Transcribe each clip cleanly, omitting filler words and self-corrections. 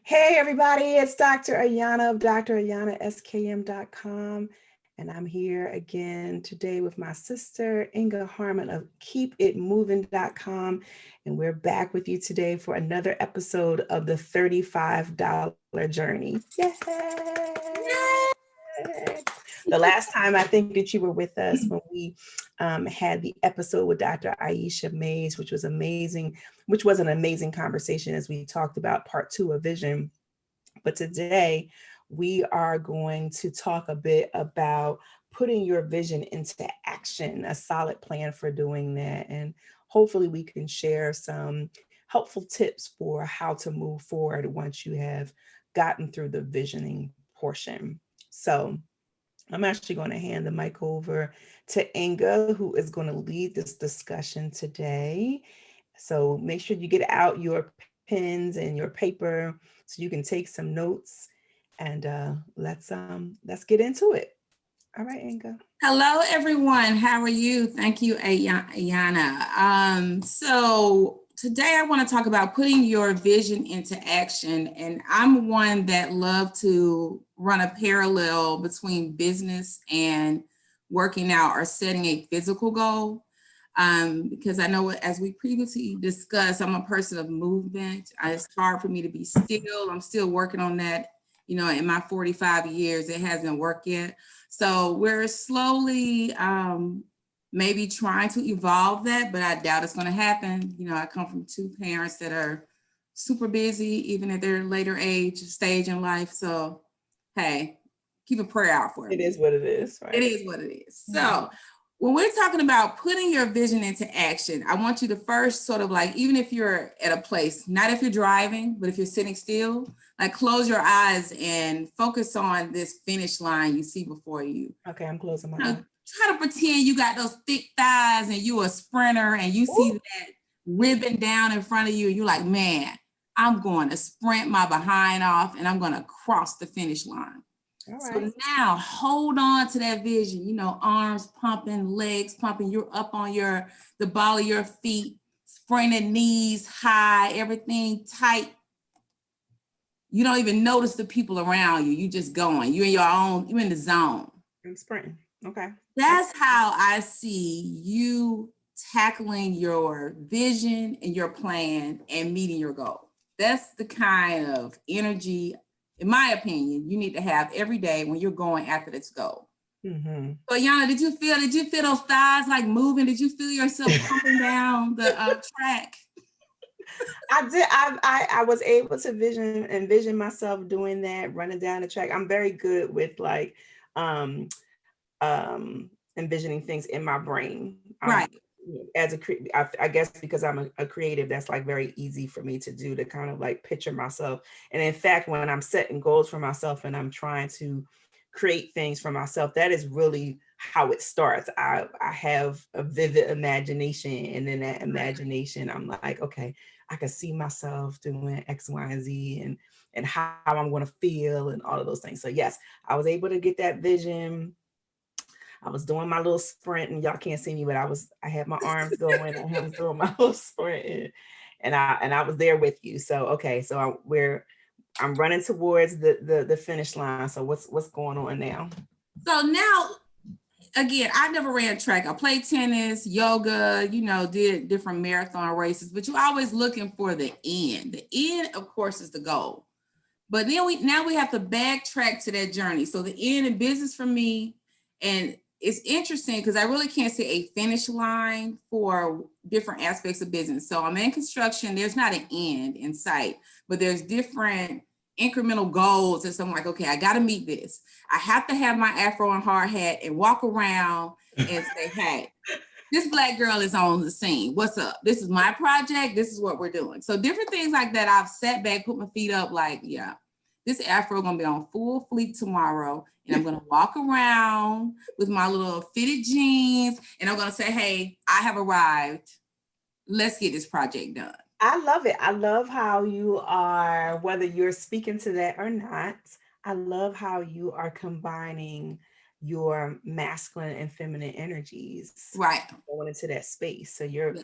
Hey everybody, it's Dr. Ayanna of drayannaskm.com, and I'm here again today with my sister Inga Harmon of keepitmoving.com, and we're back with you today for another episode of the $35 journey. Yay! The last time I think that you were with us when we had the episode with Dr. Aisha Mays, which was amazing, which was an amazing conversation as we talked about part 2 of vision. But today we are going to talk a bit about putting your vision into action, a solid plan for doing that. And hopefully we can share some helpful tips for how to move forward once you have gotten through the visioning portion. So I'm actually going to hand the mic over to Inga, who is going to lead this discussion today. So make sure you get out your pens and your paper so you can take some notes, and let's get into it. All right, Inga. Hello, everyone. How are you? Thank you, Ayanna. So today I want to talk about putting your vision into action. And I'm one that love to run a parallel between business and working out or setting a physical goal. Because I know, as we previously discussed, I'm a person of movement. It's hard for me to be still. I'm still working on that. In my 45 years, it hasn't worked yet. So we're slowly maybe trying to evolve that, but I doubt it's going to happen. I come from 2 parents that are super busy, even at their later stage in life. So, hey, keep a prayer out for me. It is what it is, right? It is what it is. So when we're talking about putting your vision into action, I want you to first sort of like, even if you're at a place, not if you're driving, but if you're sitting still, like close your eyes and focus on this finish line you see before you. Okay, I'm closing my eyes. Try to pretend you got those thick thighs and you're a sprinter and you see that ribbon down in front of you and you're like, man, I'm going to sprint my behind off and I'm going to cross the finish line. Right. So now hold on to that vision, arms pumping, legs pumping, you're up on the ball of your feet, sprinting, knees high, everything tight. You don't even notice the people around you. You just going, you're in the zone. I'm sprinting. Okay. That's how I see you tackling your vision and your plan and meeting your goal. That's the kind of energy, in my opinion, you need to have every day when you're going after this goal. Mm-hmm. So, Ayanna, did you feel those thighs like moving? Did you feel yourself pumping down the track? I did. I was able to envision myself doing that, running down the track. I'm very good with like envisioning things in my brain. Right. As I guess because I'm a creative, that's like very easy for me to do, to kind of like picture myself. And in fact, when I'm setting goals for myself and I'm trying to create things for myself, that is really how it starts. I have a vivid imagination, and then that imagination, I'm like, okay, I can see myself doing X, Y, and Z, and how I'm going to feel and all of those things. So yes, I was able to get that vision. I was doing my little sprint, and y'all can't see me, but I had my arms going. I was doing my little sprint, and I was there with you. So okay, so I'm running towards the finish line. So what's going on now? So now, again, I never ran track. I played tennis, yoga, did different marathon races, but you're always looking for the end. The end, of course, is the goal. But then we have to backtrack to that journey. So the end in business for me, and it's interesting because I really can't see a finish line for different aspects of business. So I'm in construction. There's not an end in sight, but there's different incremental goals. And so I'm like, okay, I got to meet this. I have to have my afro and hard hat and walk around and say, hey, this Black girl is on the scene. What's up? This is my project. This is what we're doing. So different things like that. I've sat back, put my feet up like, yeah, this afro going to be on full fleek tomorrow. And I'm going to walk around with my little fitted jeans. And I'm going to say, hey, I have arrived. Let's get this project done. I love it. I love how you are, whether you're speaking to that or not, I love how you are combining your masculine and feminine energies, right, going into that space. So you're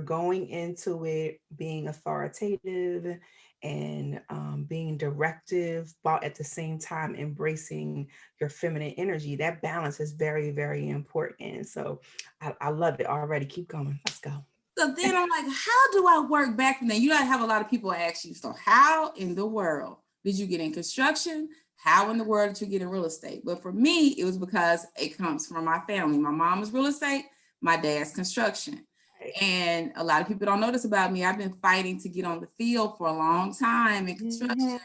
going into it being authoritative and being directive, while at the same time embracing your feminine energy. That balance is very, very important. And so I love it already. Keep going. Let's go. So then I'm like, how do I work back from that? You gotta have a lot of people ask you, so how in the world did you get in construction? How in the world did you get in real estate? But for me, it was because it comes from my family. My mom is real estate, my dad's construction. Right. And a lot of people don't know this about me. I've been fighting to get on the field for a long time in construction.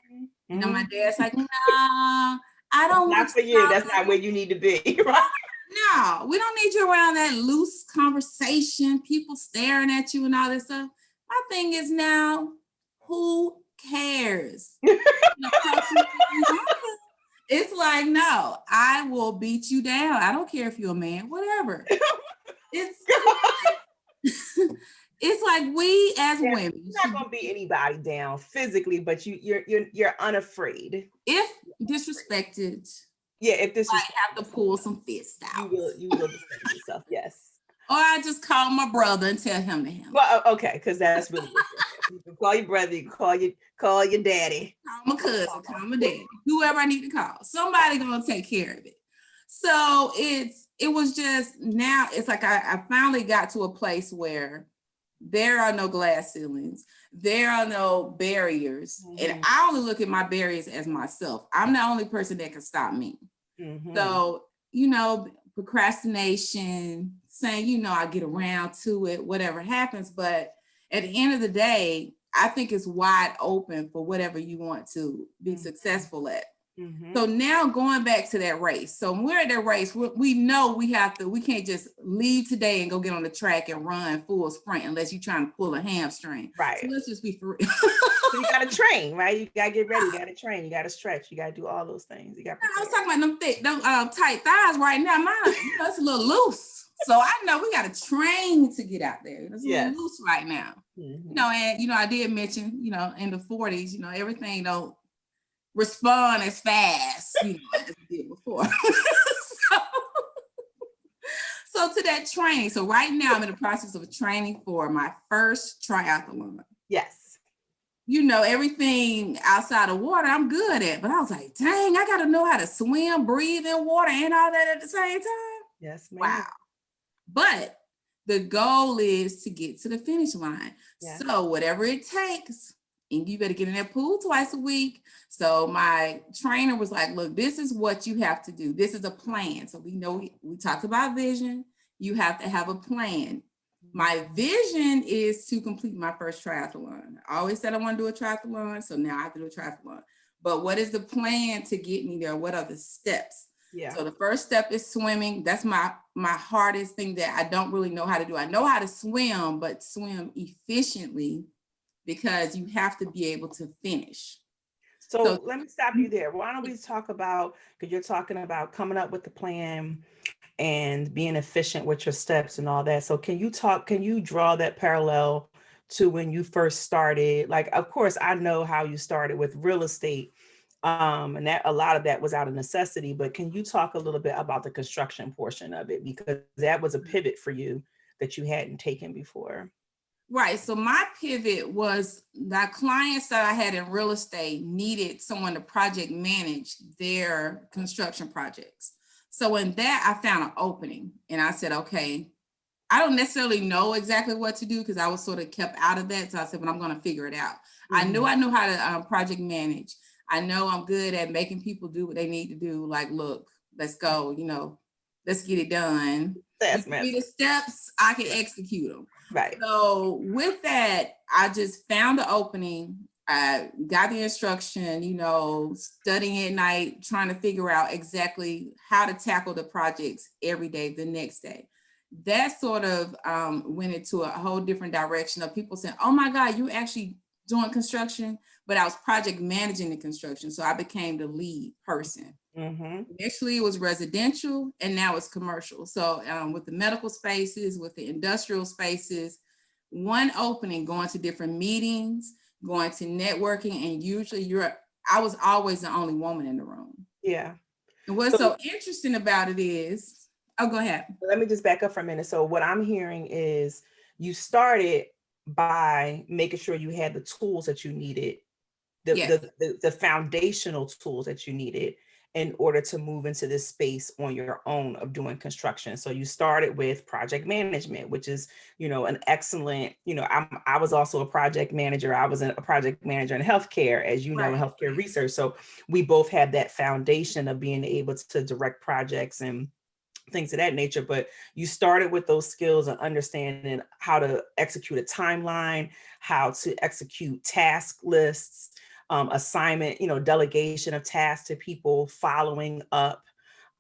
You know, my dad's like, no, I don't want Not for you. That's not where you need to be. Right? No, we don't need you around that loose conversation, people staring at you and all this stuff. My thing is now, who cares? It's like, no, I will beat you down. I don't care if you're a man, whatever. It's like we as women. You're not gonna beat anybody down physically, but you're unafraid. If disrespected, yeah, if this I have to pull some fists out. You will defend yourself, yes. Or I just call my brother and tell him to handle. Well, okay, because that's really you can call your brother, you can call your daddy. Call my cousin, call my daddy, whoever I need to call. Somebody gonna take care of it. So it was just, now it's like I finally got to a place where there are no glass ceilings, there are no barriers. Mm-hmm. And I only look at my barriers as myself. I'm the only person that can stop me. Mm-hmm. So, procrastination, saying, I get around to it, whatever happens. But at the end of the day, I think it's wide open for whatever you want to be successful at. Mm-hmm. So now going back to that race. So when we're at that race, we know we can't just leave today and go get on the track and run full sprint unless you're trying to pull a hamstring. Right. So let's just be for real. So you got to train, right? You got to get ready. You got to train. You got to stretch. You got to do all those things. I was talking about them thick, them tight thighs right now. Mine, it's a little loose. So I know we got to train to get out there. It's a little loose right now. Mm-hmm. And, I did mention, in the 40s, everything don't respond as fast, as it did before. so to that training. So right now I'm in the process of training for my first triathlon. Yes. Everything outside of water I'm good at, but I was like, dang, I got to know how to swim, breathe in water and all that at the same time. Yes, ma'am. Wow. But the goal is to get to the finish line. Yeah. So whatever it takes, and you better get in that pool twice a week. So my trainer was like, look, this is what you have to do. This is a plan. So we talked about vision. You have to have a plan. My vision is to complete my first triathlon. I always said I want to do a triathlon. So now I have to do a triathlon. But what is the plan to get me there? What are the steps? Yeah. So the first step is swimming. That's my hardest thing that I don't really know how to do. I know how to swim, but swim efficiently, because you have to be able to finish. So let me stop you there. Why don't we talk about, because you're talking about coming up with the plan and being efficient with your steps and all that. So can you draw that parallel to when you first started? Like, of course, I know how you started with real estate, and that a lot of that was out of necessity, but can you talk a little bit about the construction portion of it? Because that was a pivot for you that you hadn't taken before. Right. So my pivot was the clients that I had in real estate needed someone to project manage their construction projects. So in that, I found an opening and I said, okay, I don't necessarily know exactly what to do because I was sort of kept out of that. So I said, but I'm going to figure it out. Mm-hmm. I know how to project manage. I know I'm good at making people do what they need to do. Like, look, let's go, let's get it done. Give me the steps, I can execute them. Right. So with that, I just found the opening. I got the instruction, studying at night, trying to figure out exactly how to tackle the projects every day, the next day. That sort of went into a whole different direction of people saying, oh my God, you actually doing construction? But I was project managing the construction. So I became the lead person. Mm-hmm. Initially, it was residential and now it's commercial. So with the medical spaces, with the industrial spaces, one opening, going to different meetings, going to networking, and usually I was always the only woman in the room. Yeah. And what's so interesting about it is, go ahead. Let me just back up for a minute. So what I'm hearing is you started by making sure you had the tools that you needed Yes. the foundational tools that you needed in order to move into this space on your own of doing construction. So you started with project management, which is, an excellent, I was also a project manager. I was a project manager in healthcare, as you know, in Right. healthcare research. So we both have that foundation of being able to direct projects and things of that nature. But you started with those skills and understanding how to execute a timeline, how to execute task lists, assignment, delegation of tasks to people, following up,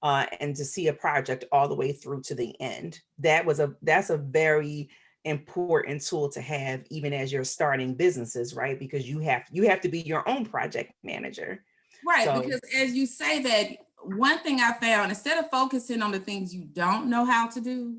and to see a project all the way through to the end. That's a very important tool to have, even as you're starting businesses, right? Because you have to be your own project manager. Right, So, because as you say that, one thing I found, instead of focusing on the things you don't know how to do,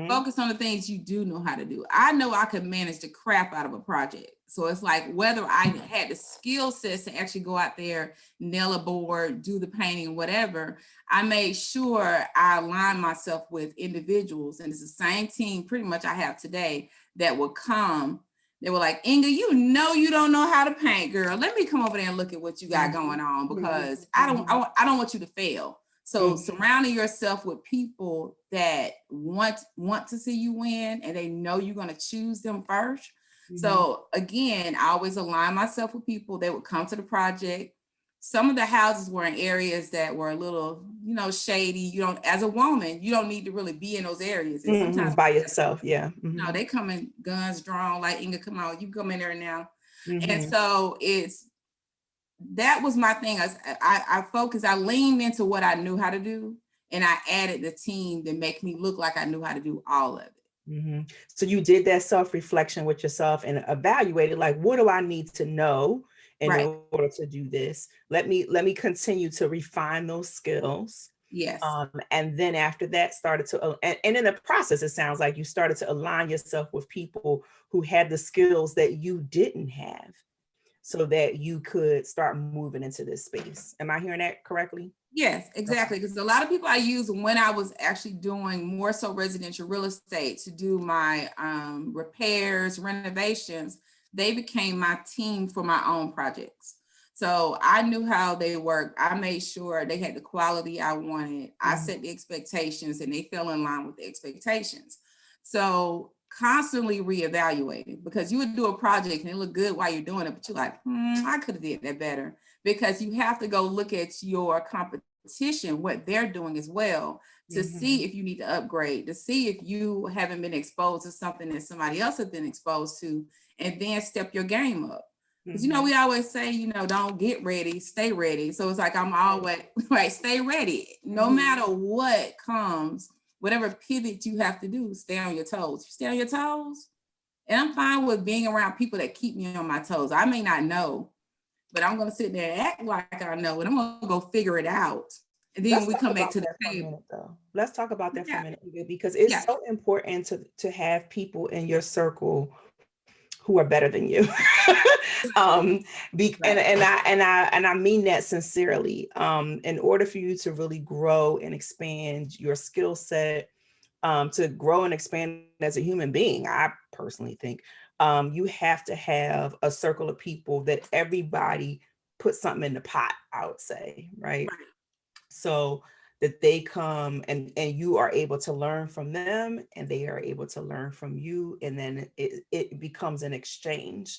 focus on the things you do know how to do. I know I could manage the crap out of a project. So it's like whether I had the skill sets to actually go out there, nail a board, do the painting, whatever, I made sure I aligned myself with individuals. And it's the same team pretty much I have today that will come. They were like, Inga, you don't know how to paint, girl. Let me come over there and look at what you got going on, because I don't want you to fail. So surrounding yourself with people that want to see you win, and they know you're going to choose them first. So again, I always align myself with people that would come to the project. Some of the houses were in areas that were a little, shady. You don't, as a woman, you don't need to really be in those areas. And sometimes by yourself, yeah. No, they come in guns drawn, like, Inga, come on, you come in there now. And so that was my thing. I focused, I leaned into what I knew how to do, and I added the team that make me look like I knew how to do all of it. So you did that self-reflection with yourself and evaluated, like, what do I need to know in order to do this? Let me continue to refine those skills. Yes. And then after that started to, and in the process, it sounds like you started to align yourself with people who had the skills that you didn't have, so that you could start moving into this space. Am I hearing that correctly? Yes, exactly. Because a lot of people I used when I was actually doing more so residential real estate to do my repairs, renovations, they became my team for my own projects. So I knew how they worked. I made sure they had the quality I wanted. I set the expectations, and they fell in line with the expectations. So constantly reevaluating, because you would do a project and it look good while you're doing it, but you're like, I could have did that better. Because you have to go look at your competition, what they're doing as well, to see if you need to upgrade, to see if you haven't been exposed to something that somebody else has been exposed to, and then step your game up. Because, we always say, don't get ready, stay ready. So it's like, I'm always, right, stay ready. No matter what comes, whatever pivot you have to do, stay on your toes. You stay on your toes. And I'm fine with being around people that keep me on my toes. I may not know, but I'm going to sit there and act like I know, and I'm going to go figure it out. And then we come back to the table. Let's talk about that for a minute, because it's so important to have people in your circle who are better than you. And I mean that sincerely. In order for you to really grow and expand your skill set, to grow and expand as a human being, I personally think you have to have a circle of people that everybody puts something in the pot, I would say, right? So that they come and you are able to learn from them, and they are able to learn from you, and then it becomes an exchange.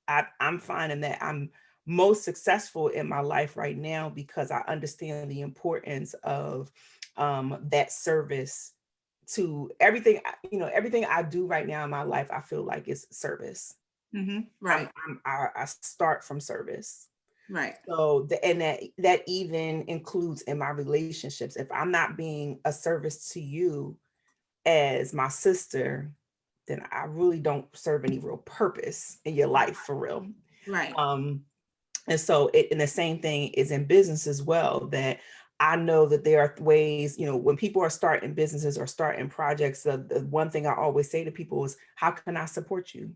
I'm finding that I'm most successful in my life right now because I understand the importance of that service to everything. Everything I do right now in my life, I feel like it's service. Right. I start from service. Right. So that even includes in my relationships. If I'm not being a service to you as my sister, then I really don't serve any real purpose in your life, for real. Right. And so and the same thing is in business as well, that I know that there are ways, when people are starting businesses or starting projects, the one thing I always say to people is, how can I support you?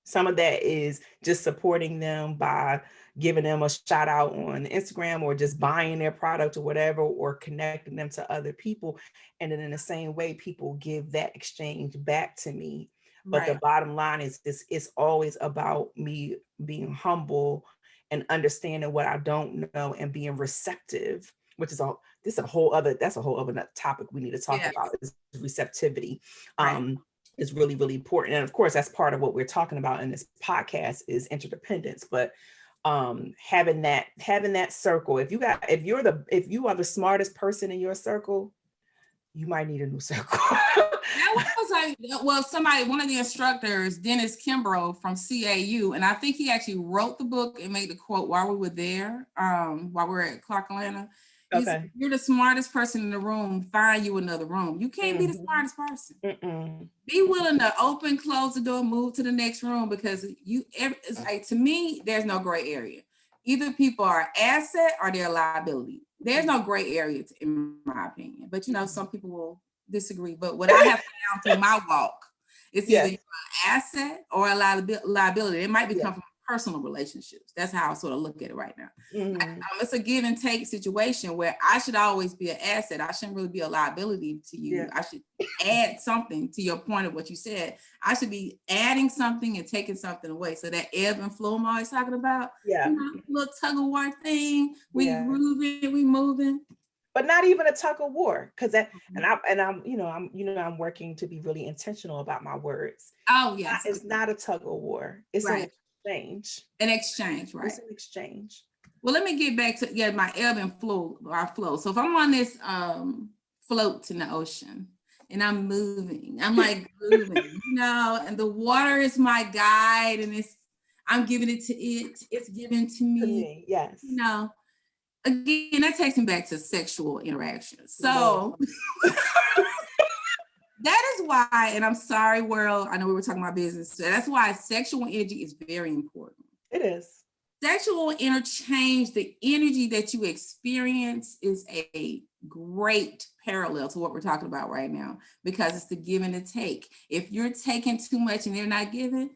Some of that is just supporting them by giving them a shout out on Instagram, or just buying their product or whatever, or connecting them to other people. And then in the same way, people give that exchange back to me. But the bottom line is it's always about me being humble and understanding what I don't know and being receptive, which is that's a whole other topic we need to talk about, is receptivity. Is really, really important. And of course, that's part of what we're talking about in this podcast is interdependence. But having that circle, if you are the smartest person in your circle, you might need a new circle. That was like, one of the instructors, Dennis Kimbrough from CAU, and I think he actually wrote the book and made the quote while we were there, while we were at Clark Atlanta. Said, you're the smartest person in the room, find you another room. You can't be the smartest person. Be willing to open, close the door, move to the next room, because it's like, to me, there's no gray area. Either people are asset or they're a liability. There's no gray area, in my opinion. But some people will disagree. But what I have found through my walk is either you're an asset or a liability. It might become from personal relationships. That's how I sort of look at it right now. It's a give and take situation where I should always be an asset. I shouldn't really be a liability to you. I should add something, to your point of what you said. I should be adding something and taking something away. So that ebb and flow I'm always talking about, little tug of war thing, we grooving, we moving. But not even a tug of war, because I'm working to be really intentional about my words. Oh yes, it's not a tug of war. It's an exchange. An exchange, right? It's an exchange. Well, let me get back to my ebb and flow. Our flow. So if I'm on this float in the ocean and I'm moving, I'm like moving, and the water is my guide, and I'm giving it to it. It's given to me. Yes. Again, that takes me back to sexual interactions. So that is why, and I'm sorry, world, I know we were talking about business. So that's why sexual energy is very important. It is. Sexual interchange, the energy that you experience is a great parallel to what we're talking about right now, because it's the give and the take. If you're taking too much and they're not giving,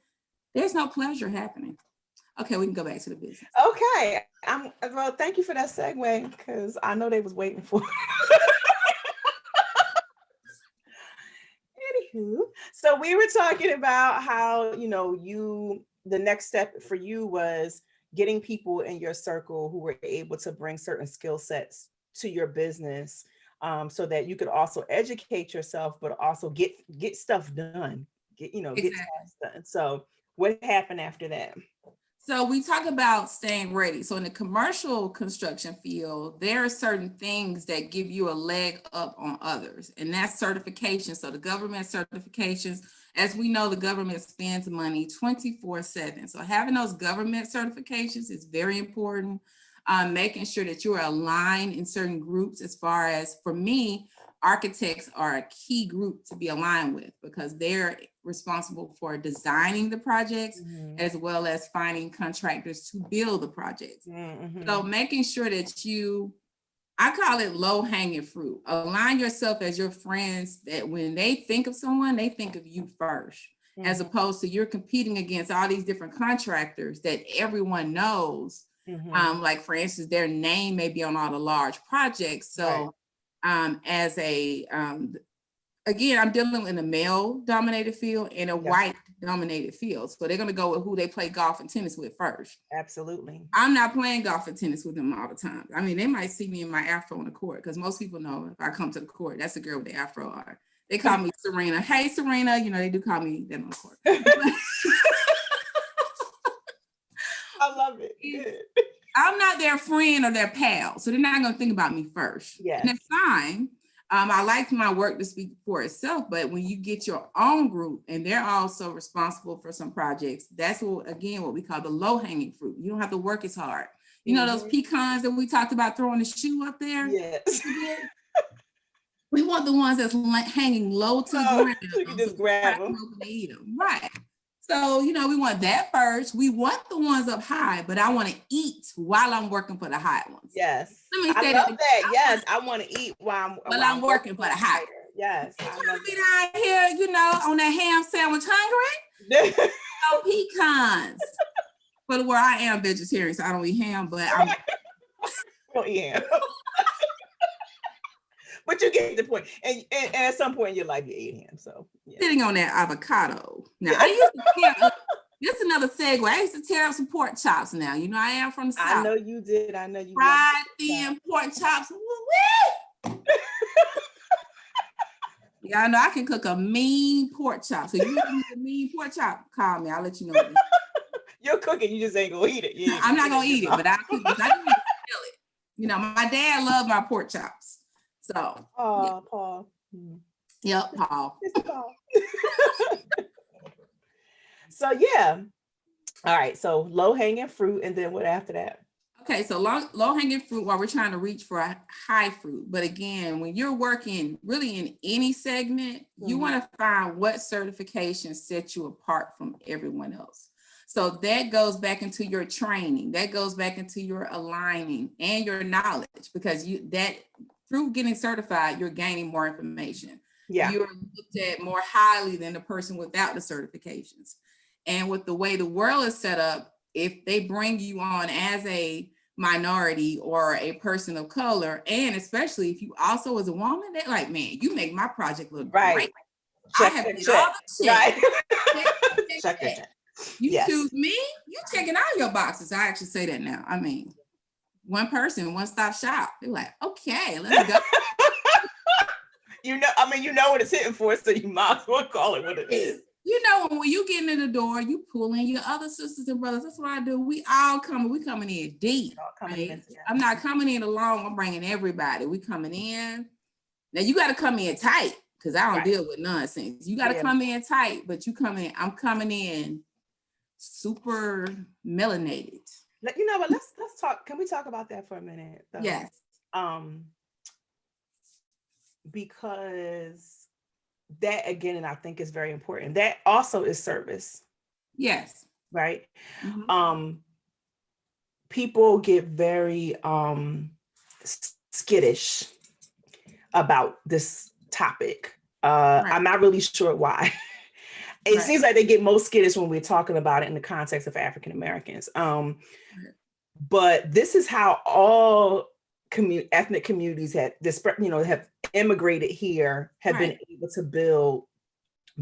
there's no pleasure happening. Okay, we can go back to the business. Okay. Well, thank you for that segue, because I know they was waiting for it. Anywho, so we were talking about how, the next step for you was getting people in your circle who were able to bring certain skill sets to your business, so that you could also educate yourself, but also get stuff done, get tasks done. So what happened after that? So we talk about staying ready. So in the commercial construction field, there are certain things that give you a leg up on others, and that's certification. So the government certifications, as we know, the government spends money 24/7. So having those government certifications is very important. Making sure that you're aligned in certain groups. As far as, for me, architects are a key group to be aligned with, because they're responsible for designing the projects as well as finding contractors to build the projects. So making sure that I call it low hanging fruit. Align yourself as your friends, that when they think of someone, they think of you first, as opposed to you're competing against all these different contractors that everyone knows. Like, for instance, their name may be on all the large projects. So again, I'm dealing in a male-dominated field and a white-dominated field. So they're going to go with who they play golf and tennis with first. Absolutely. I'm not playing golf and tennis with them all the time. I mean, they might see me in my afro on the court, because most people know if I come to the court, that's the girl with the afro on. They call me Serena. Hey, Serena. They do call me that on the court. I love it. Good. I'm not their friend or their pal, so they're not going to think about me first. Yes. And that's fine. I like my work to speak for itself, but when you get your own group and they're also responsible for some projects, that's what we call the low-hanging fruit. You don't have to work as hard. Those pecans that we talked about, throwing the shoe up there? Yes. We want the ones that's hanging low to the ground. You can just grab them. And eat them. Right. So, we want that first. We want the ones up high, but I want to eat while I'm working for the high ones. Yes. Let me say I love that. Yes. I want to eat while I'm working for the high. Yes. I want to be down here, on that ham sandwich hungry. No pecans. But where I am vegetarian, so I don't eat ham, but I don't eat ham. But you get the point. And at some point in your life, you ate ham. So sitting on that avocado. Now, I used to camp. This is another segue. I used to tear up some pork chops now. You know, I am from the South. I know you did. I know you fried thin pork chops. Woo-wee! Yeah, I know I can cook a mean pork chop. So you want a mean pork chop? Call me. I'll let you know. You're cooking. You just ain't gonna eat it. I'm not gonna eat it, but I'll cook it. I do need to feel it. You know, my dad loved my pork chops. So. Oh, yeah. Paul. Yep, Paul. It's Paul. So yeah. All right. So low hanging fruit, and then what after that? Okay, so low hanging fruit while we're trying to reach for a high fruit. But again, when you're working really in any segment, you want to find what certification sets you apart from everyone else. So that goes back into your training, that goes back into your aligning and your knowledge, because through getting certified, you're gaining more information. Yeah. You're looked at more highly than the person without the certifications. And with the way the world is set up, if they bring you on as a minority or a person of color, and especially if you also as a woman, they're like, man, you make my project look great. Check, I have did check. all the shit. Right. Check. You choose me, you checking all your boxes. I actually say that now. I mean, one person, one stop shop. They're like, okay, let's go. You know what it's hitting for, so you might as well call it what it is. You know, when you get in the door, you pull in your other sisters and brothers. That's what I do. We coming in deep. Right? I'm not coming in alone. I'm bringing everybody. We coming in. Now you got to come in tight, because I don't deal with nonsense. You got to come in tight, but I'm coming in super melanated. You know what? Let's talk. Can we talk about that for a minute? Though? Yes. Because that again, and I think is very important. That also is service. Yes. Right. People get very skittish about this topic. I'm not really sure why. It seems like they get most skittish when we're talking about it in the context of African Americans. But this is how all ethnic communities have immigrated here, have been able to build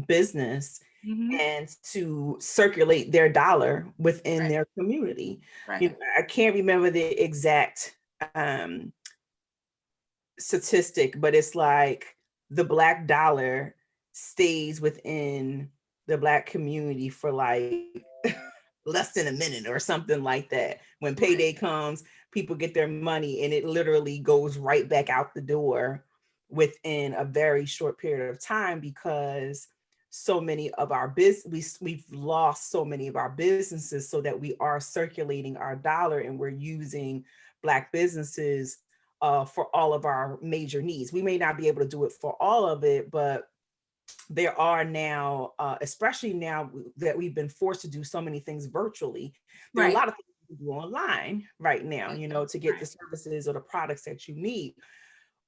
business and to circulate their dollar within their community. I can't remember the exact statistic, but it's like the Black dollar stays within the Black community for like less than a minute or something like that. When payday comes, people get their money and it literally goes right back out the door within a very short period of time, because so many of our we've lost so many of our businesses, so that we are circulating our dollar and we're using Black businesses for all of our major needs. We may not be able to do it for all of it, but there are now, especially now that we've been forced to do so many things virtually, there are a lot of things you can do online right now, to get the services or the products that you need.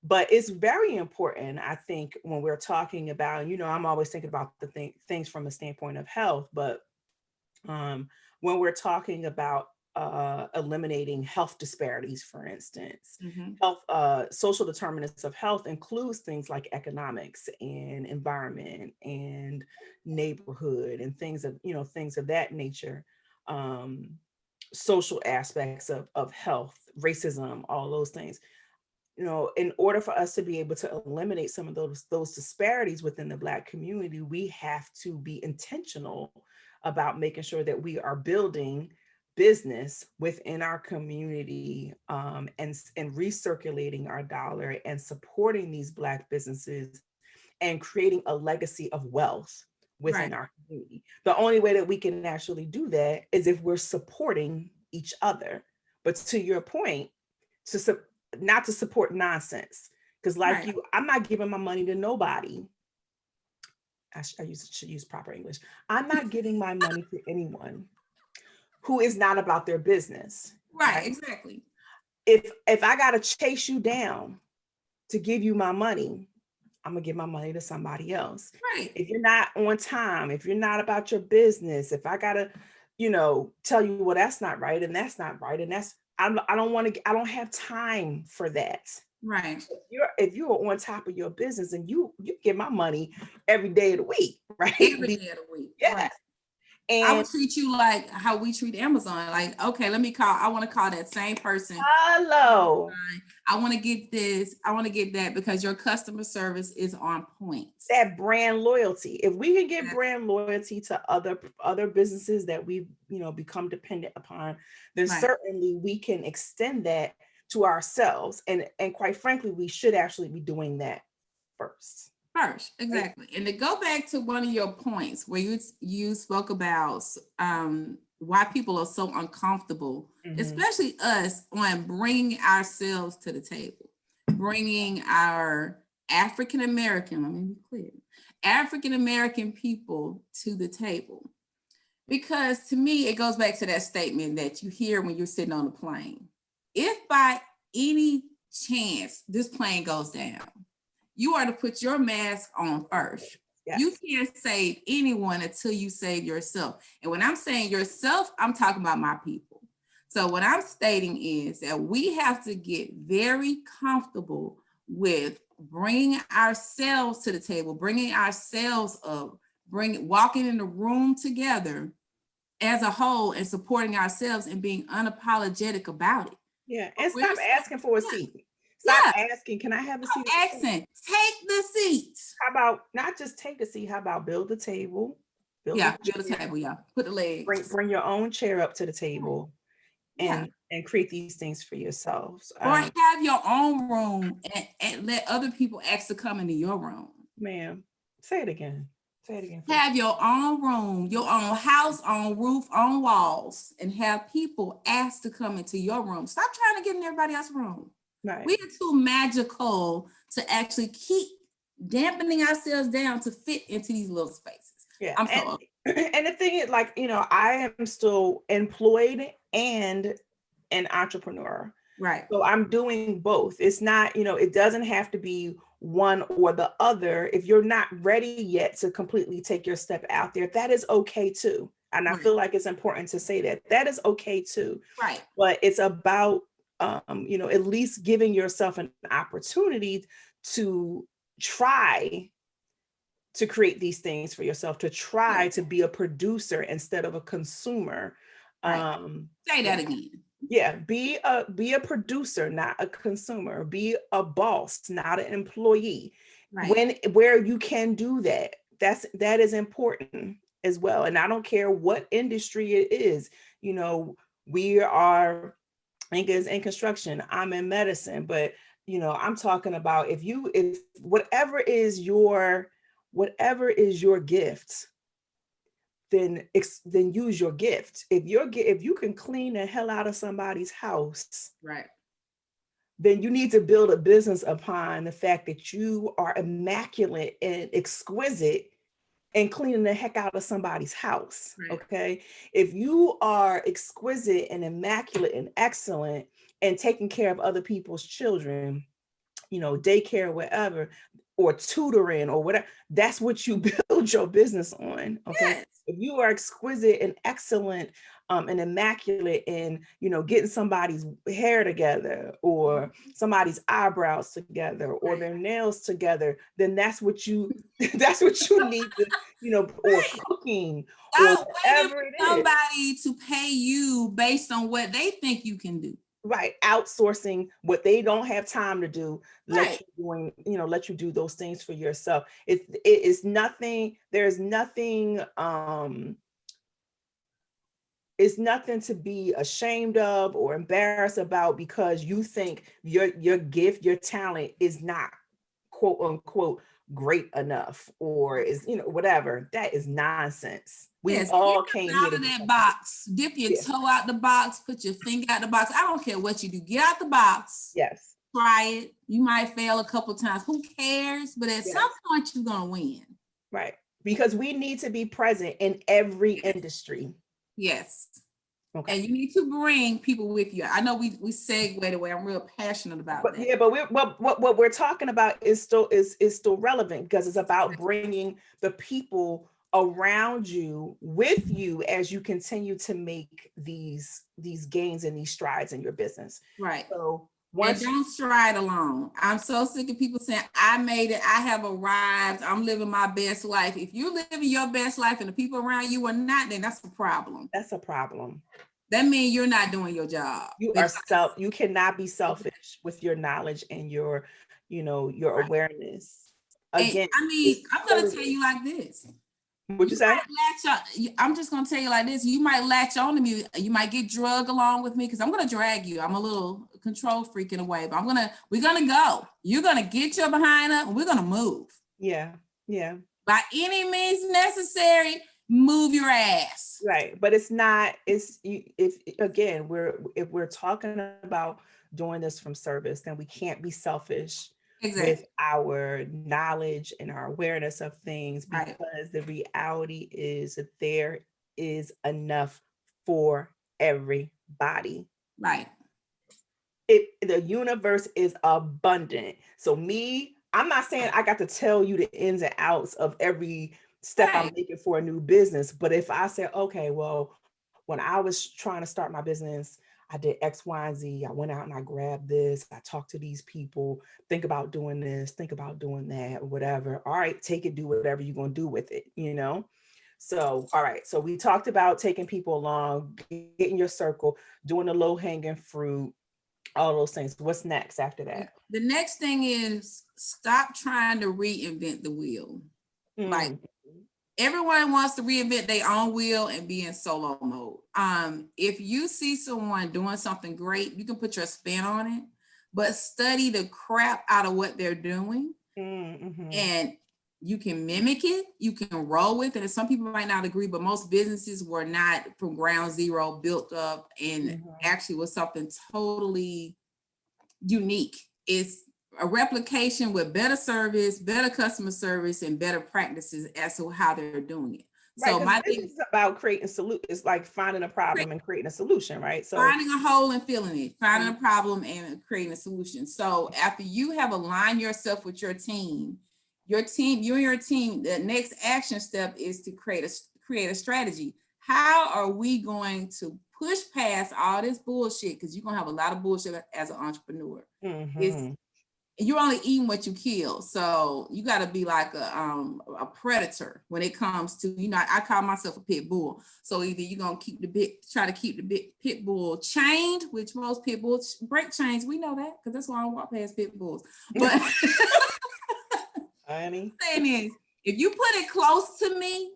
But it's very important, I think, when we're talking about, I'm always thinking about the things from a standpoint of health, but when we're talking about eliminating health disparities, for instance, health, social determinants of health includes things like economics and environment and neighborhood and things of that nature, social aspects of health, racism, all those things. In order for us to be able to eliminate some of those disparities within the Black community, we have to be intentional about making sure that we are building business within our community, and recirculating our dollar and supporting these Black businesses and creating a legacy of wealth within our community. The only way that we can actually do that is if we're supporting each other. But to your point, not to support nonsense, because I'm not giving my money to nobody. I should use proper English. I'm not giving my money to anyone who is not about their business. Right, exactly. If I gotta chase you down to give you my money, I'm gonna give my money to somebody else. Right. If you're not on time, if you're not about your business, if I gotta, tell you, well, that's not right, and that's not right, and that's I don't have time for that. Right. If you're on top of your business, and you get my money every day of the week, right? Every day of the week. Yes. Right. I would treat you like how we treat Amazon. Like, okay, I want to call that same person. Hello. I want to get this. I want to get that because your customer service is on point. That brand loyalty. If we can get brand loyalty to other businesses that we've, become dependent upon, then certainly we can extend that to ourselves. And quite frankly, we should actually be doing that first. Exactly. And to go back to one of your points where you spoke about why people are so uncomfortable, especially us, on bringing ourselves to the table, bringing our African-American, let me be clear, African-American people to the table. Because to me, it goes back to that statement that you hear when you're sitting on a plane. If by any chance this plane goes down, you are to put your mask on first. Yes. You can't save anyone until you save yourself. And when I'm saying yourself, I'm talking about my people. So what I'm stating is that we have to get very comfortable with bringing ourselves to the table, bringing ourselves up, walking in the room together as a whole and supporting ourselves and being unapologetic about it. Yeah, and stop asking for a seat. Stop asking, can I have a seat? Asking, take the seats. How about not just take the seat, how about build the table? Build the table, put the legs. Bring your own chair up to the table and create these things for yourselves. Or have your own room and let other people ask to come into your room. Ma'am, say it again. Have your own room, your own house, own roof, own walls, and have people ask to come into your room. Stop trying to get in everybody else's room. Right. We are too magical to actually keep dampening ourselves down to fit into these little spaces. Yeah. And the thing is, I am still employed and an entrepreneur. Right. So I'm doing both. It's not, it doesn't have to be one or the other. If you're not ready yet to completely take your step out there, that is okay too. And I feel like it's important to say that is okay too. Right. But it's about, at least giving yourself an opportunity to try to create these things for yourself, to try to be a producer instead of a consumer. Right. Say that again. Yeah, be a producer, not a consumer. Be a boss, not an employee. Right. Where you can do that, that is important as well. And I don't care what industry it is. We are, Inga is in construction. I'm in medicine, but I'm talking about if whatever is your gift, then use your gift. If you can clean the hell out of somebody's house, right, then you need to build a business upon the fact that you are immaculate and exquisite and cleaning the heck out of somebody's house. Right. Okay. If you are exquisite and immaculate and excellent and taking care of other people's children, daycare, whatever, or tutoring or whatever, that's what you build your business on. Okay. Yes. If you are exquisite and excellent and immaculate in, getting somebody's hair together or somebody's eyebrows together or their nails together, then that's what you need to, or cooking or whatever it is. Somebody to pay you based on what they think you can do. Right. Outsourcing what they don't have time to do, let you do those things for yourself. It's nothing, there's nothing, it's nothing to be ashamed of or embarrassed about because you think your gift, your talent is not quote unquote great enough or is, whatever. That is nonsense. We all came out of that box, dip your toe out the box, put your finger out the box. I don't care what you do. Get out the box. Yes. Try it. You might fail a couple of times. Who cares? But at some point, you're going to win. Right. Because we need to be present in every industry. Yes. Okay. And you need to bring people with you. I know we segued away. I'm real passionate about that. Yeah, but what we're talking about is still relevant because it's about bringing the people around you with you as you continue to make these gains and these strides in your business. Right. So And don't stride alone. I'm so sick of people saying, I made it, I have arrived, I'm living my best life. If you're living your best life and the people around you are not, then that's a problem. That's a problem. That means you're not doing your job. You cannot be selfish with your knowledge and your, your awareness. Again, I mean, I'm gonna tell you like this. What'd you say? I'm just gonna tell you like this. You might latch on to me. You might get drugged along with me because I'm gonna drag you. I'm a little control freak in a way, but we're gonna go. You're gonna get your behind up and we're gonna move. Yeah. Yeah. By any means necessary, move your ass. Right. But it's not, if we're talking about doing this from service, then we can't be selfish. Exactly. With our knowledge and our awareness of things, because the reality is that there is enough for everybody. Right. The universe is abundant. So I'm not saying I got to tell you the ins and outs of every step I'm making for a new business. But if I say, okay, well, when I was trying to start my business, I did X, Y, and Z. I went out and I grabbed this. I talked to these people. Think about doing this. Think about doing that, or whatever. All right, take it. Do whatever you're going to do with it, So, all right. So we talked about taking people along, getting your circle, doing the low hanging fruit, all those things. What's next after that? The next thing is stop trying to reinvent the wheel. Like, everyone wants to reinvent their own wheel and be in solo mode. If you see someone doing something great, you can put your spin on it, but study the crap out of what they're doing. And you can mimic it, you can roll with it. And some people might not agree, but most businesses were not from ground zero built up and actually was something totally unique. It's a replication with better service, better customer service, and better practices as to how they're doing it. Right, so my thing is about creating solution. It's like finding a problem and creating a solution, right? So finding a hole and filling it, finding a problem and creating a solution. So after you have aligned yourself with you and your team, the next action step is to create a strategy. How are we going to push past all this bullshit? Because you're gonna have a lot of bullshit as an entrepreneur. You're only eating what you kill. So you got to be like a predator when it comes to, I call myself a pit bull. So either you're going to try to keep the pit bull chained, which most pit bulls break chains. We know that because that's why I don't walk past pit bulls. But saying is, if you put it close to me,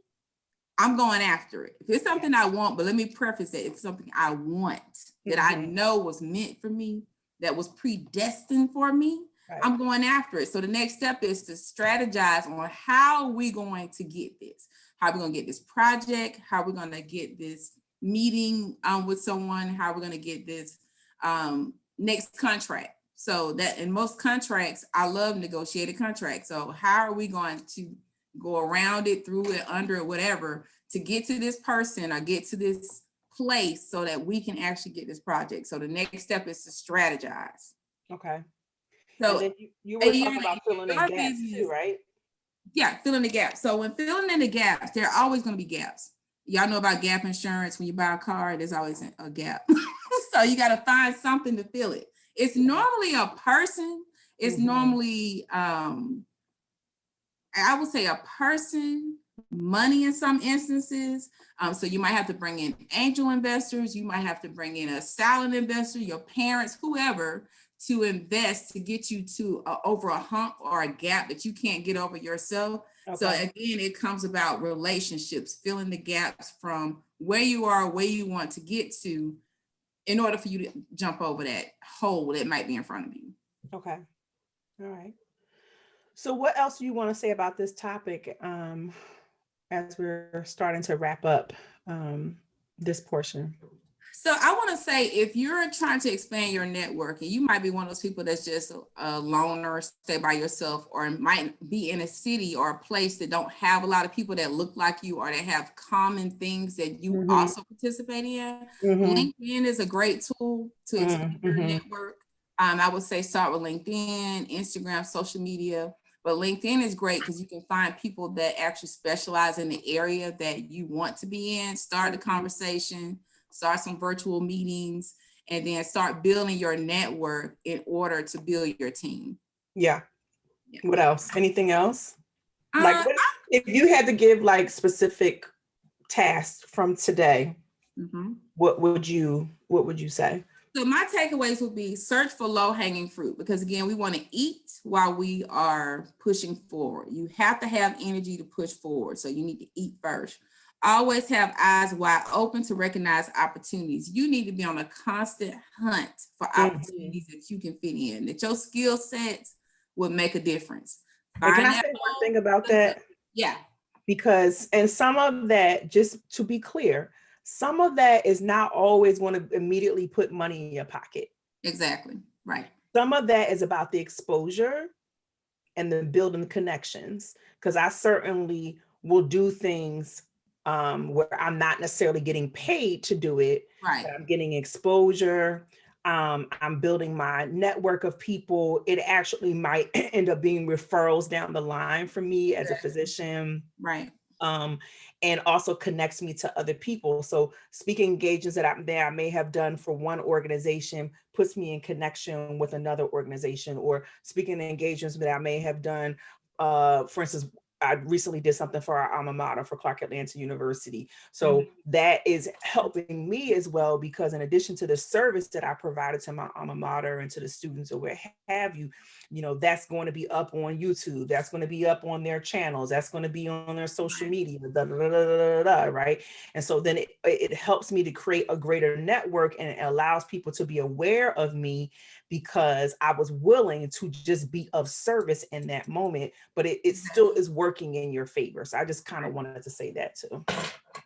I'm going after it. If it's something I want, but let me preface it. If it's something I want that I know was meant for me, that was predestined for me, I'm going after it. So the next step is to strategize on how we going to get this. How are we going to get this project? How are we going to get this meeting with someone? How are we going to get this next contract? So that in most contracts, I love negotiated contracts. So how are we going to go around it, through it, under it, whatever, to get to this person or get to this place so that we can actually get this project? So the next step is to strategize. Okay. So you were talking about filling in gaps too, right? Yeah, filling the gaps. So when filling in the gaps, there are always going to be gaps. Y'all know about gap insurance. When you buy a car, there's always a gap. So you got to find something to fill it. It's normally a person. It's normally, I would say a person, money in some instances. So you might have to bring in angel investors. You might have to bring in a silent investor, your parents, whoever, to invest to get you to over a hump or a gap that you can't get over yourself. Okay. So again, it comes about relationships, filling the gaps from where you are, where you want to get to, in order for you to jump over that hole that might be in front of you. Okay. All right. So what else do you want to say about this topic as we're starting to wrap up this portion? So I want to say, if you're trying to expand your network, and you might be one of those people that's just a loner, stay by yourself, or might be in a city or a place that don't have a lot of people that look like you or that have common things that you also participate in. LinkedIn is a great tool to expand your network. I would say start with LinkedIn, Instagram, social media. But LinkedIn is great because you can find people that actually specialize in the area that you want to be in, start a conversation, start some virtual meetings, and then start building your network in order to build your team. Yeah. What else? Anything else? Uh, If you had to give like specific tasks from today, what would you say? So my takeaways would be search for low-hanging fruit, because again, we want to eat while we are pushing forward. You have to have energy to push forward. So you need to eat first. Always have eyes wide open to recognize opportunities. You need to be on a constant hunt for opportunities that you can fit in, that your skill sets will make a difference. And can I say one thing about that? Yeah. Because, and some of that, just to be clear, some of that is not always going to immediately put money in your pocket. Exactly. Right. Some of that is about the exposure and then building connections. Because I certainly will do things where I'm not necessarily getting paid to do it. Right. But I'm getting exposure. I'm building my network of people. It actually might end up being referrals down the line for me as a physician. Right. And also connects me to other people. So speaking engagements that I may have done for one organization puts me in connection with another organization, or speaking engagements that I may have done, for instance, I recently did something for our alma mater, for Clark Atlanta University. So that is helping me as well, because in addition to the service that I provided to my alma mater and to the students or what have you, that's going to be up on YouTube. That's going to be up on their channels. That's going to be on their social media, right? And so then it helps me to create a greater network, and it allows people to be aware of me, because I was willing to just be of service in that moment, but it still is working in your favor. So I just kind of wanted to say that too.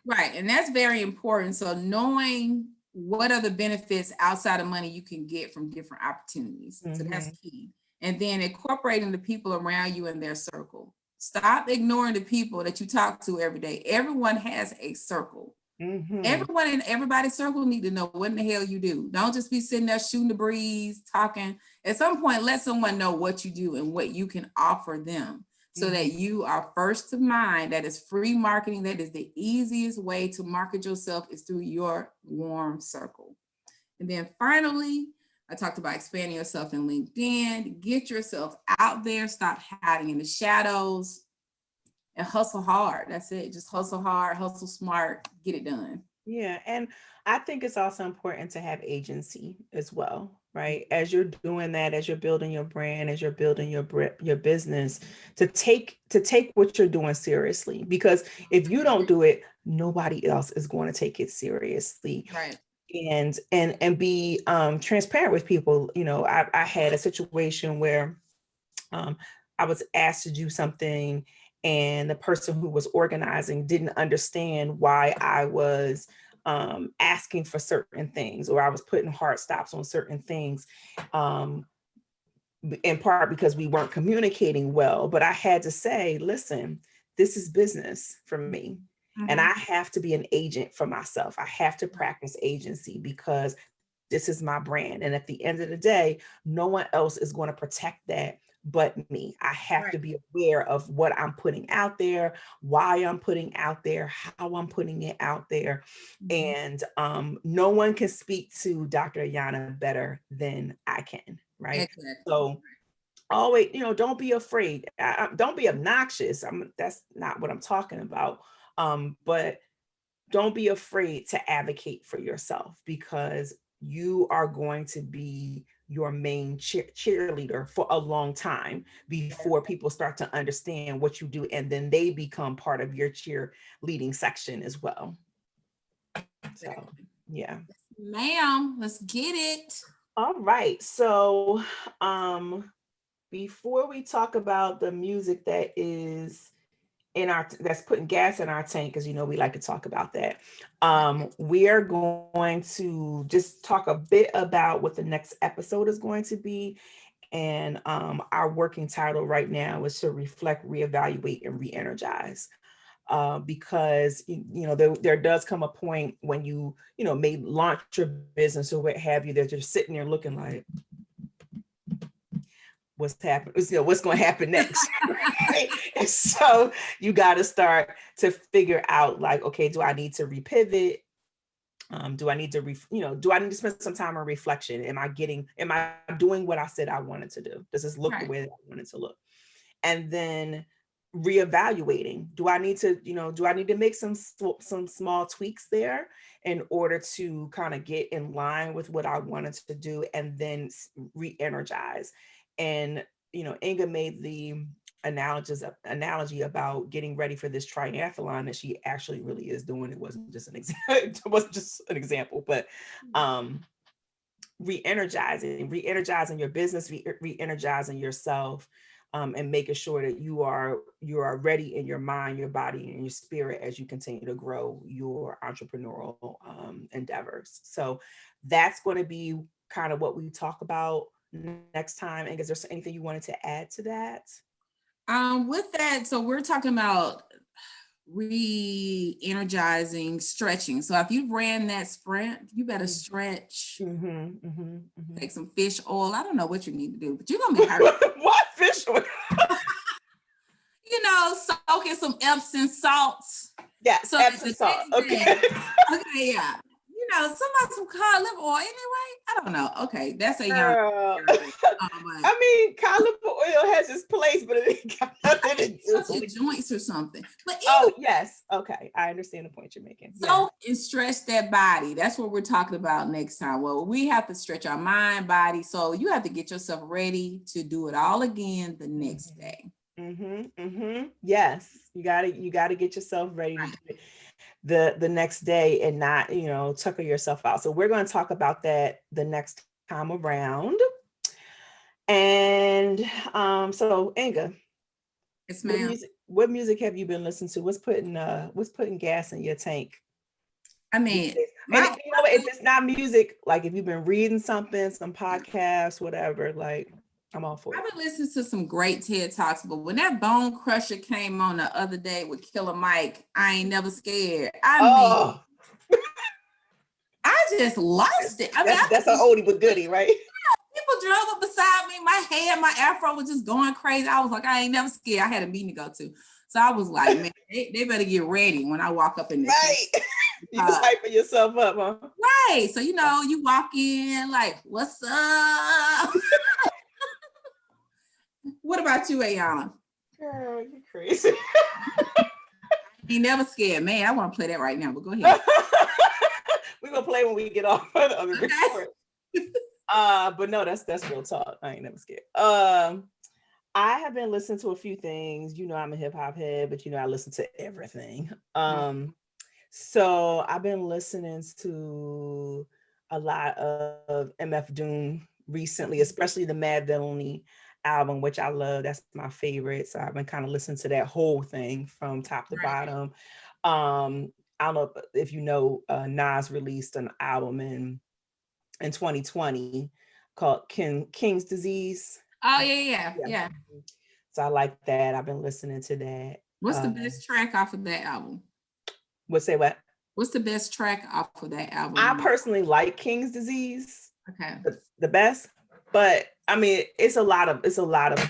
Right. And that's very important. So knowing what are the benefits outside of money you can get from different opportunities. So that's key. And then incorporating the people around you in their circle. Stop ignoring the people that you talk to every day. Everyone has a circle. Everyone in everybody's circle need to know what in the hell you do. Don't just be sitting there shooting the breeze, talking. At some point, let someone know what you do and what you can offer them, so that you are first of mind. That is free marketing. That is the easiest way to market yourself, is through your warm circle. And then finally, I talked about expanding yourself in LinkedIn. Get yourself out there. Stop hiding in the shadows. And hustle hard. That's it. Just hustle hard, hustle smart, get it done. Yeah. And I think it's also important to have agency as well, right? As you're doing that, as you're building your brand, as you're building your business, to take what you're doing seriously. Because if you don't do it, nobody else is going to take it seriously. Right. And be transparent with people. I had a situation where I was asked to do something, and the person who was organizing didn't understand why I was asking for certain things, or I was putting hard stops on certain things, in part because we weren't communicating well. But I had to say, listen, this is business for me. And I have to be an agent for myself. I have to practice agency, because this is my brand. And at the end of the day, no one else is going to protect that but me. I have to be aware of what I'm putting out there, why I'm putting out there, how I'm putting it out there. And no one can speak to Dr. Ayanna better than I can, right? Exactly. So always, don't be afraid. Don't be obnoxious. That's not what I'm talking about. But don't be afraid to advocate for yourself, because you are going to be your main cheerleader for a long time before people start to understand what you do, and then they become part of your cheerleading section as well. So, yeah. Ma'am, let's get it. All right. So, before we talk about the music that is that's putting gas in our tank, because we like to talk about that. We are going to just talk a bit about what the next episode is going to be. And our working title right now is to reflect, reevaluate, and re-energize. Because there does come a point when you may launch your business or what have you, that you're sitting there looking like, what's happening, what's going to happen next. Right? And so you got to start to figure out, like, okay, do I need to repivot? Do I need to, do I need to spend some time on reflection? Am I doing what I said I wanted to do? Does this look the way that I want it to look? And then reevaluating. Do I need to make some small tweaks there in order to kind of get in line with what I wanted to do, and then re-energize? And, Inga made the analogy about getting ready for this triathlon that she actually really is doing. It wasn't just an example. It wasn't just an example, but re-energizing your business, re-energizing yourself, and making sure that you are ready in your mind, your body, and your spirit as you continue to grow your entrepreneurial endeavors. So that's going to be kind of what we talk about next time. And is there anything you wanted to add to that? With that, so we're talking about re-energizing, stretching. So if you've ran that sprint, you better stretch, take some fish oil. I don't know what you need to do, but you're gonna be hurt. What fish oil? Soak in some Epsom salts. Yeah, so Epsom salt. Okay. Okay, yeah. Somebody some cod liver oil anyway. I don't know. Okay, that's a young. I mean, cod liver oil has its place, but it ain't got nothing to do with joints or something. But yes, okay, I understand the point you're making. So and stretch that body. That's what we're talking about next time. Well, we have to stretch our mind, body. So you have to get yourself ready to do it all again the next day. Yes, you gotta get yourself ready to do it the next day, and not tucker yourself out. So we're going to talk about that the next time around. And so Inga, yes, ma'am. What music have you been listening to? What's putting gas in your tank? I mean, if it's not music, like if you've been reading something, some podcasts, whatever, like I'm all for it. I've been listening to some great TED Talks, but when that Bone Crusher came on the other day with Killer Mike, I ain't never scared. I just lost it. That's an oldie but goodie, right? People drove up beside me. My hair, my afro was just going crazy. I was like, I ain't never scared. I had a meeting to go to. So I was like, man, they better get ready when I walk up in this. Right. You was hyping yourself up, huh? Right. So, you walk in like, what's up? What about you, Ayanna? Girl, you crazy. You never scared. Man, I want to play that right now, but go ahead. We're going to play when we get off of the other record. But no, that's real talk. I ain't never scared. I have been listening to a few things. I'm a hip hop head, but I listen to everything. So I've been listening to a lot of MF Doom recently, especially the MadVillainy album, which I love. That's my favorite. So I've been kind of listening to that whole thing from top to bottom. I don't know if Nas released an album in 2020 called King's Disease. Oh, yeah. So I like that. I've been listening to that. What's the best track off of that album? What's the best track off of that album? I personally like King's Disease. Okay. The best, but I mean, it's a lot of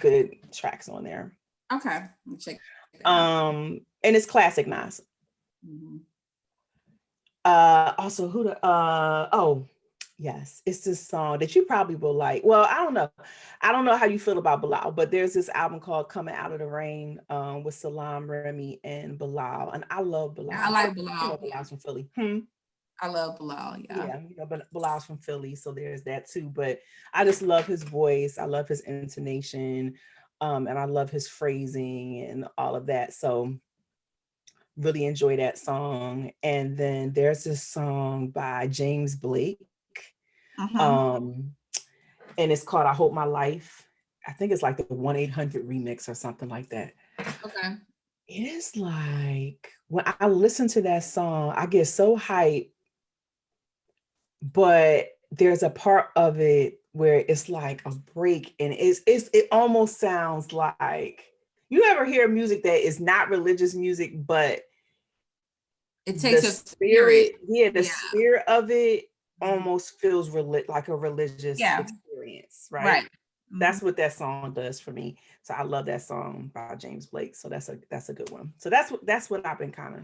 good tracks on there. Okay. Let me check. And it's classic Nas. Also yes, it's this song that you probably will like. Well, I don't know how you feel about Bilal, but there's this album called Coming Out of the Rain with Salaam, Remi, and Bilal. And I love Bilal. I like Bilal. Bilal's from Philly. I love Bilal, yeah. But Bilal's from Philly, so there's that too. But I just love his voice. I love his intonation, and I love his phrasing and all of that. So really enjoy that song. And then there's this song by James Blake. And it's called I Hope My Life. I think it's like the 1-800 remix or something like that. Okay. It is like when I listen to that song, I get so hyped, but there's a part of it where it's like a break, and it almost sounds like, you ever hear music that is not religious music, but it takes the spirit. The spirit of it almost feels like a religious experience, right? That's what that song does for me. So I love that song by James Blake. So that's a good one. So that's what I've been kind of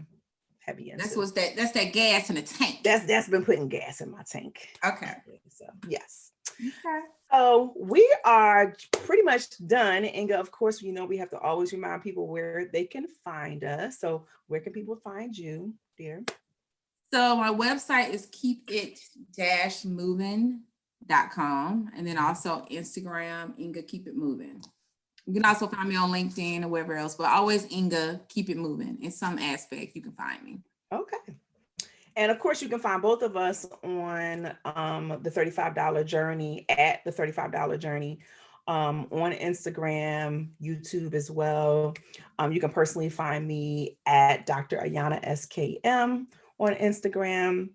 heavy into. That's that gas in the tank. That's been putting gas in my tank. Okay. So yes. Okay. So we are pretty much done. Inga, of course, we have to always remind people where they can find us. So where can people find you, dear? So my website is keepit-moving.com. And then also Instagram, Inga Keep It Moving. You can also find me on LinkedIn or wherever else, but always Inga Keep It Moving. In some aspect, you can find me. Okay. And of course, you can find both of us on the $35 Journey at the $35 Journey on Instagram, YouTube as well. You can personally find me at Dr. Ayanna SKM on Instagram.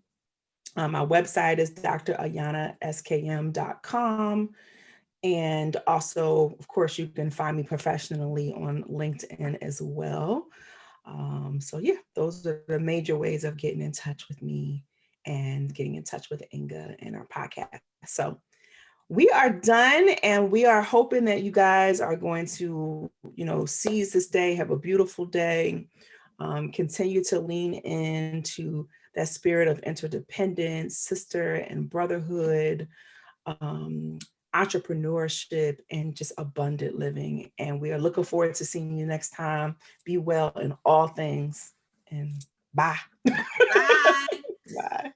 My website is drayannaskm.com. And also, of course, you can find me professionally on LinkedIn as well. So yeah, those are the major ways of getting in touch with me and getting in touch with Inga and our podcast. So we are done, and we are hoping that you guys are going to, seize this day, have a beautiful day, continue to lean into that spirit of interdependence, sister and brotherhood, entrepreneurship, and just abundant living. And we are looking forward to seeing you next time. Be well in all things, and bye. Bye. Bye.